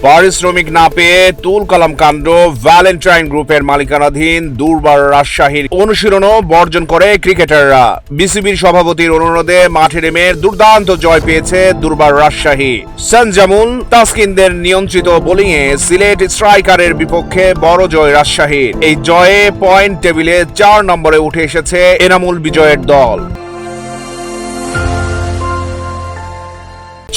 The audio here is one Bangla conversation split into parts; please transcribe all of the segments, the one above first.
পারিশ্রমিক না পেয়ে তুল কালাম কাণ্ড। ভ্যালেন্টাইন গ্রুপের মালিকানাধীন দুর্বার রাজশাহীর অনুশীলনও বর্জন করে ক্রিকেটাররা। বিসিবির সভাপতির অনুরোধে মাঠে নেমে দুর্দান্ত জয় পেয়েছে দুর্বার রাজশাহী। সঞ্জামুল তাসকিনদের নিয়ন্ত্রিত বোলিংয়ে সিলেট স্ট্রাইকারের বিপক্ষে বড় জয় রাজশাহীর। এই জয়ে পয়েন্ট টেবিলে 4 নম্বরে উঠে এসেছে এনামুল বিজয়ের দল।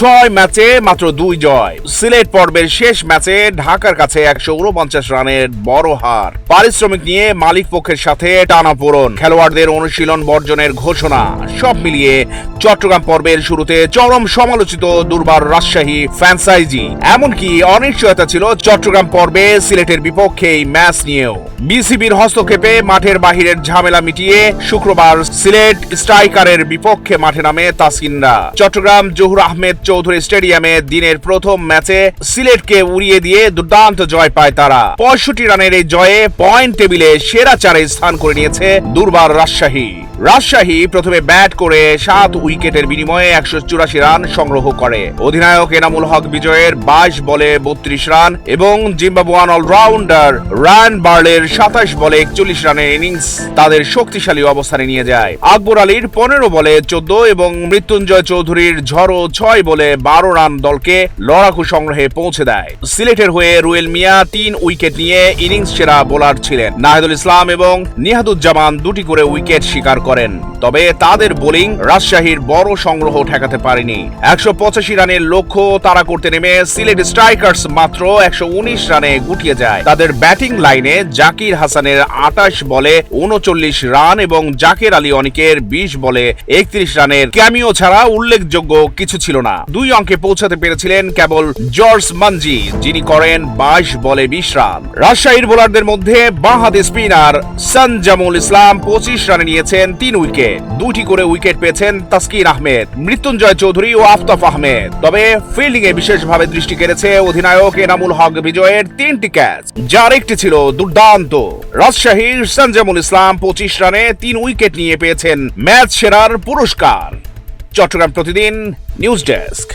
6 ম্যাচে মাত্র 2 জয়। সিলেট পর্বের শেষ ম্যাচে ঢাকার কাছে 149 রানের বড় হার। পারিশ্রমিক নিয়ে মালিক পক্ষের সাথে টানাপোড়েন, খেলোয়াড়দের অনুশীলন বর্জনের ঘোষণা, সব মিলিয়ে চট্টগ্রাম পর্বের শুরুতে চরম সমালোচিত দুর্বার রাজশাহী ফ্র্যাঞ্চাইজি। এমনকি অনিশ্চয়তা ছিল চট্টগ্রাম পর্বে সিলেটের বিপক্ষে এই ম্যাচ নিয়েও। বিসিবির হস্তক্ষেপে মাঠের বাহিরের ঝামেলা মিটিয়ে শুক্রবার সিলেট স্ট্রাইকারের বিপক্ষে মাঠে নামে তাসকিনরা। চট্টগ্রাম জহুর আহমেদ চৌধুরী স্টেডিয়ামে দিনের প্রথম ম্যাচে সিলেটকে উড়িয়ে দিয়ে দুর্দান্ত জয় পায় তারা। 65 রানের এই জয়ে পয়েন্ট টেবিলে সেরা 4-এ স্থান করে নিয়েছে দুর্বার রাজশাহী প্রথমে ব্যাট করে 7 উইকেটের বিনিময়ে 184 রান সংগ্রহ করে। অধিনায়ক এনামুল হক বিজয়ের 22 বলে 32 রান এবং জিম্বাবুয়ান অলরাউন্ডার রায়ান বার্লের 27 বলে 41 রানের ইনিংস তাদের শক্তিশালী অবস্থানে নিয়ে যায়। আকবর আলীর 15 বলে 14 এবং মৃত্যুঞ্জয় চৌধুরীর ঝড়ো 6 বলে 12 রান দলকে লড়াকু সংগ্রহে পৌঁছে দেয়। সিলেটের হয়ে রুয়েল মিয়া 3 উইকেট নিয়ে ইনিংস সেরা বোলার ছিলেন। নাহিদুল ইসলাম এবং নিহাদুজ্জামান 2টি করে উইকেট শিকার করেন। তবে তাদের বোলিং রাজশাহীর বড় সংগ্রহ ঠেকাতে পারেনি। 185 রানের লক্ষ্য তারা করতে নেমে সিলেট স্ট্রাইকার্স মাত্র 119 রানে গুটিয়ে যায়। তাদের ব্যাটিং লাইনে জাকির হাসানের 28 বলে 39 রান এবং জাকের আলী অনিকের 20 বলে 31 রানের ক্যামিও ছাড়া উল্লেখযোগ্য কিছু ছিল না। 2 অঙ্কে পৌঁছাতে পেরেছিলেন কেবল জর্জ মানজি, যিনি করেন 22 বলে 20 রান। রাজশাহীর বোলারদের মধ্যে বাঁহাতি স্পিনার সঞ্জামুল ইসলাম 25 রানে নিয়েছেন 3 উইকেট। 2টি করে উইকেট পেয়েছেন তাসকিন আহমেদ, মৃত্যুঞ্জয় চৌধুরী ও আফতাব আহমেদ। তবে ফিল্ডিং এ বিশেষভাবে দৃষ্টি কেড়েছে অধিনায়ক এনামুল হক বিজয়ের 3টি ক্যাচ, যার একটি ছিল দুর্দান্ত। রাজশাহীর সঞ্জামুল ইসলাম 25 রানে 3 উইকেট নিয়ে পেয়েছেন ম্যাচ সেরার পুরস্কার। চট্টগ্রাম প্রতিদিন নিউজ ডেস্ক।